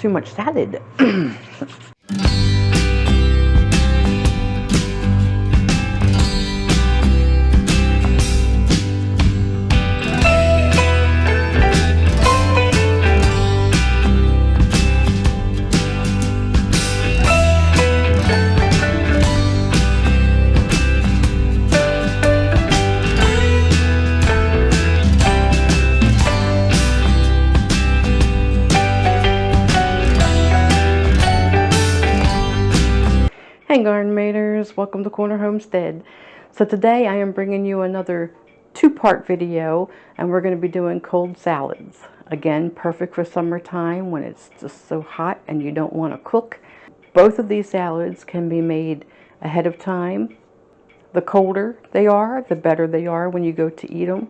too much salad. Hey Garden Maters, welcome to Corner Homestead. So today I am bringing you another two-part video, and we're going to be doing cold salads. Again, perfect for summertime when it's just so hot and you don't want to cook. Both of these salads can be made ahead of time. The colder they are, the better they are when you go to eat them.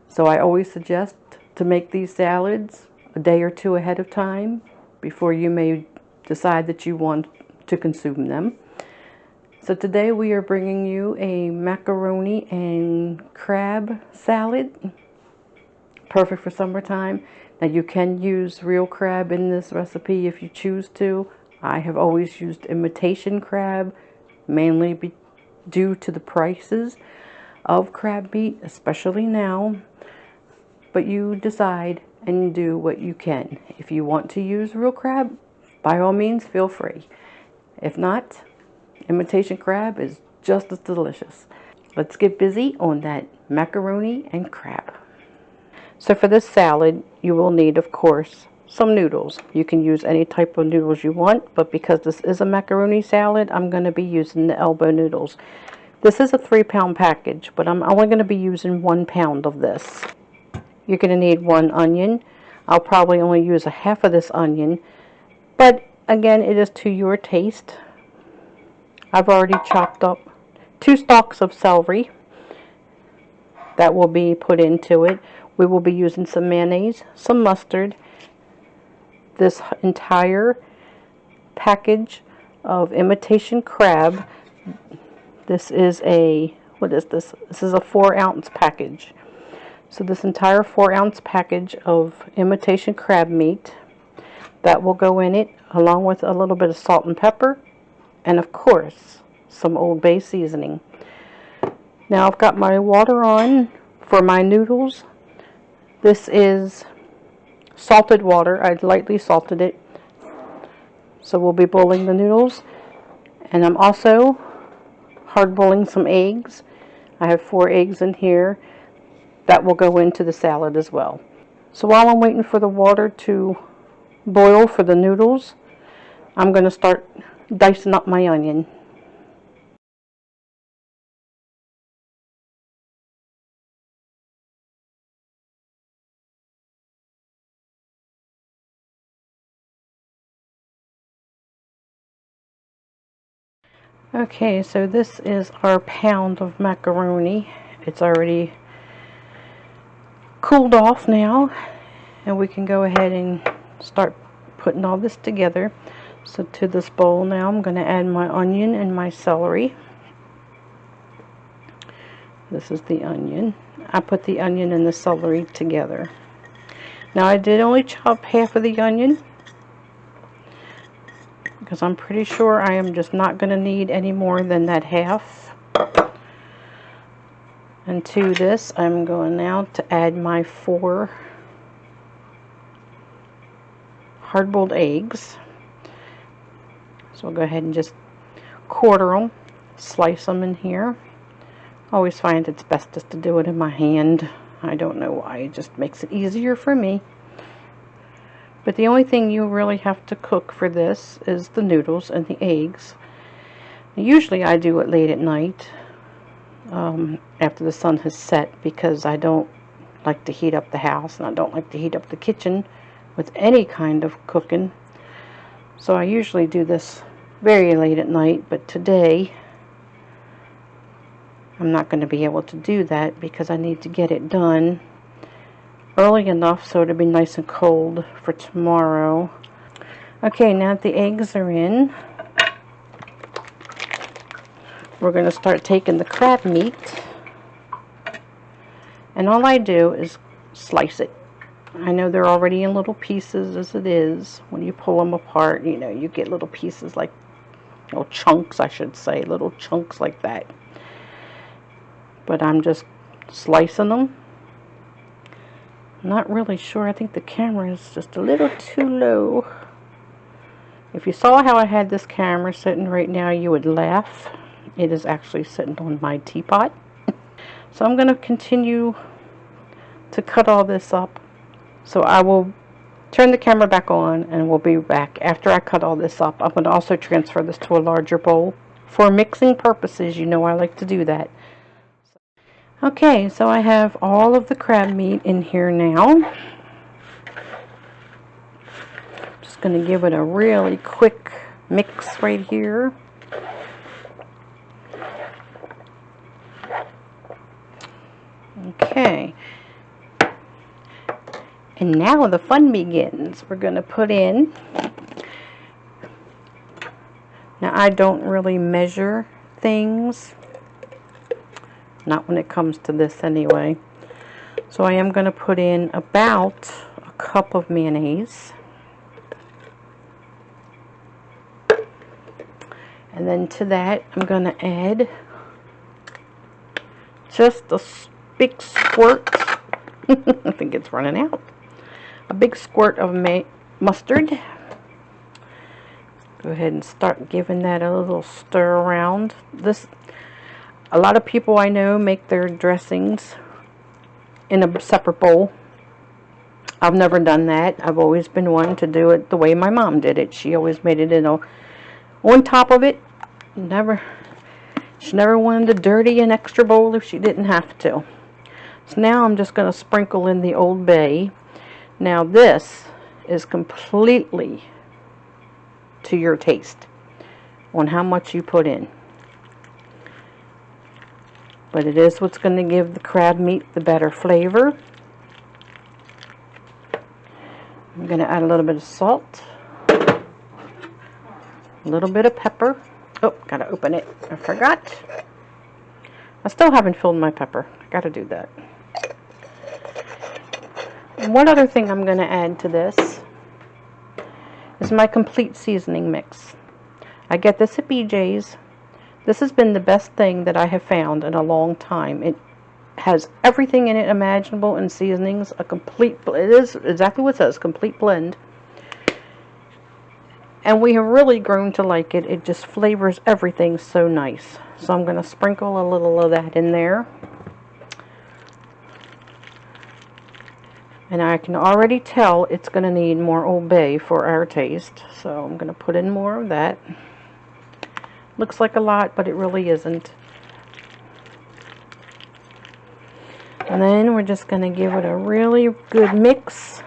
So I always suggest to make these salads a day or two ahead of time before you may decide that you want to consume them. So today we are bringing you a macaroni and crab salad, perfect for summertime. Now you can use real crab in this recipe if you choose to. I have always used imitation crab, mainly due to the prices of crab meat, especially now. But you decide and do what you can. If you want to use real crab, by all means feel free. If not, imitation crab is just as delicious. Let's get busy on that macaroni and crab. So for this salad, you will need, of course, some noodles. You can use any type of noodles you want, but because this is a macaroni salad, I'm going to be using the elbow noodles. This is a 3-pound package, but I'm only going to be using 1 pound of this. You're going to need 1 onion. I'll probably only use a half of this onion, but again, it is to your taste. I've already chopped up 2 stalks of celery that will be put into it. We will be using some mayonnaise, some mustard, this entire package of imitation crab. This is a, what is this? This is a 4-ounce package. So this entire 4-ounce package of imitation crab meat, that will go in it, along with a little bit of salt and pepper, and of course, some Old Bay seasoning. Now I've got my water on for my noodles. This is salted water. I lightly salted it. So we'll be boiling the noodles. And I'm also hard boiling some eggs. I have 4 eggs in here. That will go into the salad as well. So while I'm waiting for the water to boil for the noodles, I'm going to start dicing up my onion. Okay, so this is our pound of macaroni. It's already cooled off now, and we can go ahead and start putting all this together. So to this bowl now, I'm going to add my onion and my celery. This is the onion. I put the onion and the celery together. Now I did only chop half of the onion, because I'm pretty sure I am just not going to need any more than that half. And to this, I'm going now to add my 4 hard-boiled eggs. So I'll go ahead and just quarter them, slice them in here. I always find it's best just to do it in my hand. I don't know why, it just makes it easier for me. But the only thing you really have to cook for this is the noodles and the eggs. Usually I do it late at night, after the sun has set, because I don't like to heat up the house, and I don't like to heat up the kitchen with any kind of cooking. So I usually do this very late at night, but today I'm not going to be able to do that because I need to get it done early enough so it'll be nice and cold for tomorrow. Okay, now that the eggs are in, we're going to start taking the crab meat, and all I do is slice it. I know they're already in little pieces as it is. When you pull them apart, you know, you get little pieces like, or chunks, I should say, little chunks like that. But I'm just slicing them. Not really sure. I think the camera is just a little too low. If you saw how I had this camera sitting right now, you would laugh. It is actually sitting on my teapot. So I'm going to continue to cut all this up. So I will turn the camera back on and we'll be back. After I cut all this up, I'm going to also transfer this to a larger bowl. For mixing purposes, you know I like to do that. Okay, so I have all of the crab meat in here now. Just going to give it a really quick mix right here. Okay. And now the fun begins. We're going to put in, now I don't really measure things, not when it comes to this anyway. So I am going to put in about a cup of mayonnaise. And then to that I'm going to add just a big squirt, I think it's running out. A big squirt of mustard. Go ahead and start giving that a little stir around. A lot of people I know make their dressings in a separate bowl. I've never done that. I've always been one to do it the way my mom did it. She always made it on top of it. She never wanted to dirty an extra bowl if she didn't have to. So now I'm just going to sprinkle in the Old Bay. Now this is completely to your taste on how much you put in. But it is what's going to give the crab meat the better flavor. I'm going to add a little bit of salt, a little bit of pepper. Oh, got to open it. I forgot. I still haven't filled my pepper. I got to do that. And one other thing I'm going to add to this is my complete seasoning mix. I get this at BJ's. This has been the best thing that I have found in a long time. It has everything in it imaginable and seasonings. It is exactly what it says, complete blend. And we have really grown to like it. It just flavors everything so nice. So I'm going to sprinkle a little of that in there. And I can already tell it's going to need more Old Bay for our taste. So I'm going to put in more of that. Looks like a lot, but it really isn't. And then we're just going to give it a really good mix.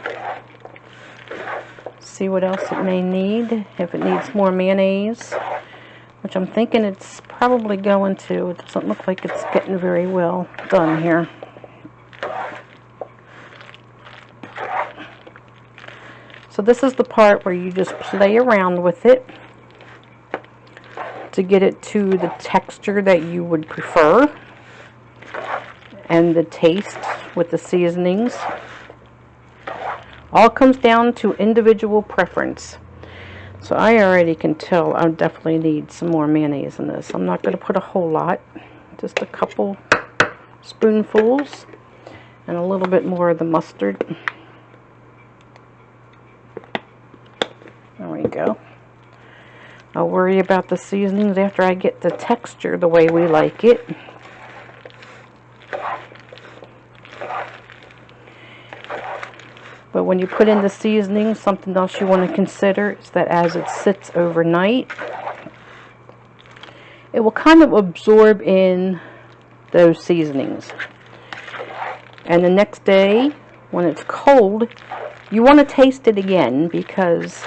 See what else it may need. If it needs more mayonnaise, which I'm thinking it's probably going to. It doesn't look like it's getting very well done here. So this is the part where you just play around with it to get it to the texture that you would prefer and the taste with the seasonings. All comes down to individual preference. So I already can tell I definitely need some more mayonnaise in this. I'm not going to put a whole lot, just a couple spoonfuls and a little bit more of the mustard. There we go. I'll worry about the seasonings after I get the texture the way we like it. But when you put in the seasoning, something else you want to consider is that as it sits overnight, it will kind of absorb in those seasonings. And the next day, when it's cold, you want to taste it again because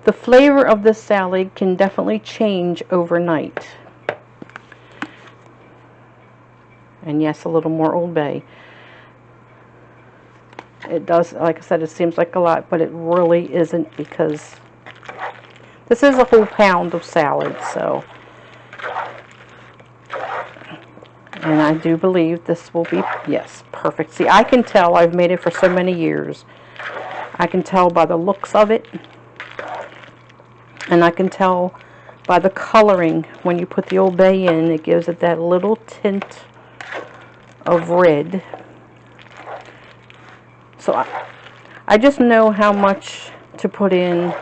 the flavor of this salad can definitely change overnight. And yes, a little more Old Bay. It does, like I said, it seems like a lot, but it really isn't because this is a whole pound of salad, so. And I do believe this will be, yes, perfect. See, I can tell, I've made it for so many years. I can tell by the looks of it. And I can tell by the coloring. When you put the Old Bay in, it gives it that little tint of red. So I just know how much to put in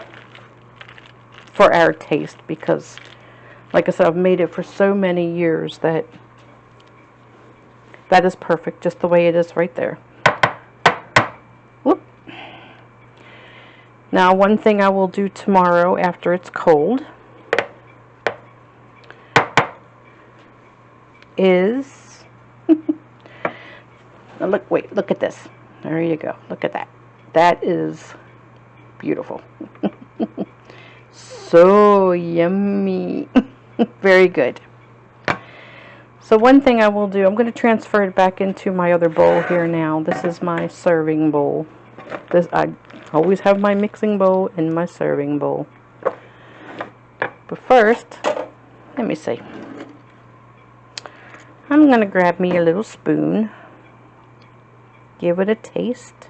for our taste, because like I said, I've made it for so many years that is perfect just the way it is right there. Whoop. Now, one thing I will do tomorrow after it's cold is now look at this. There you go. Look at that. That is beautiful. So yummy. Very good. So one thing I will do, I'm going to transfer it back into my other bowl here now. This is my serving bowl. I always have my mixing bowl and my serving bowl. But first, let me see. I'm going to grab me a little spoon. Give it a taste.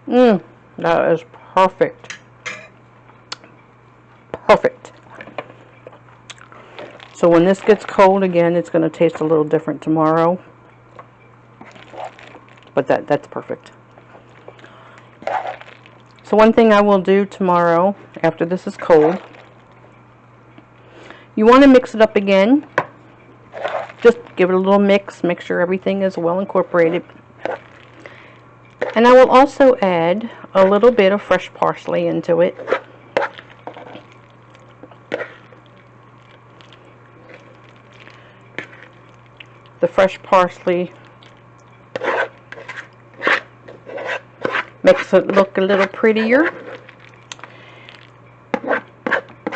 That is perfect. Perfect. So when this gets cold again, it's going to taste a little different tomorrow. But that's perfect. So one thing I will do tomorrow, after this is cold, you want to mix it up again. Just give it a little mix, make sure everything is well incorporated. And I will also add a little bit of fresh parsley into it. The fresh parsley makes it look a little prettier.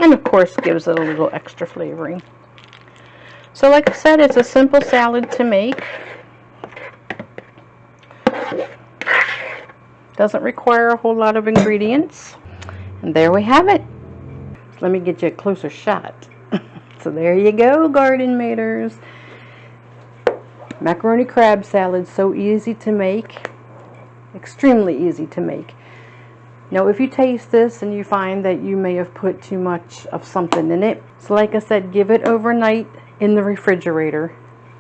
And of course gives it a little extra flavoring. So like I said, it's a simple salad to make. Doesn't require a whole lot of ingredients. And there we have it. So let me get you a closer shot. So there you go, garden maters. Macaroni crab salad, so easy to make. Extremely easy to make. Now if you taste this and you find that you may have put too much of something in it, so like I said, give it overnight in the refrigerator,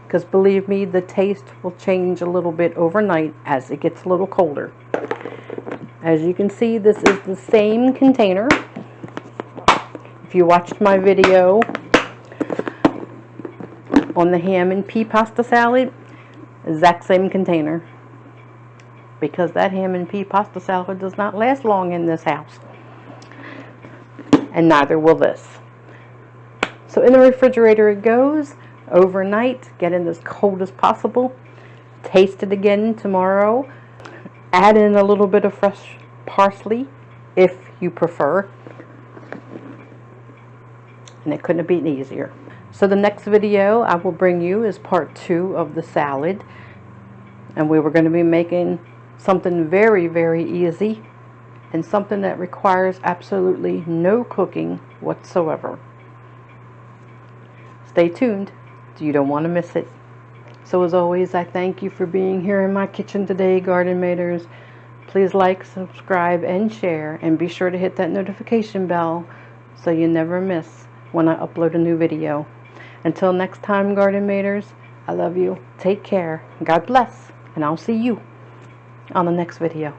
because believe me, the taste will change a little bit overnight as it gets a little colder. As you can see, this is the same container. If you watched my video on the ham and pea pasta salad, exact same container, because that ham and pea pasta salad does not last long in this house, and neither will this. So in the refrigerator it goes overnight. Get in as cold as possible. Taste it again tomorrow. Add in a little bit of fresh parsley if you prefer, and it couldn't have been easier. So the next video I will bring you is part 2 of the salad, and we were going to be making something very, very easy and something that requires absolutely no cooking whatsoever. Stay tuned. You don't want to miss it. So as always, I thank you for being here in my kitchen today, garden maters. Please like, subscribe, and share, and be sure to hit that notification bell so you never miss when I upload a new video. Until next time, garden maters, I love you. Take care. God bless. And I'll see you on the next video.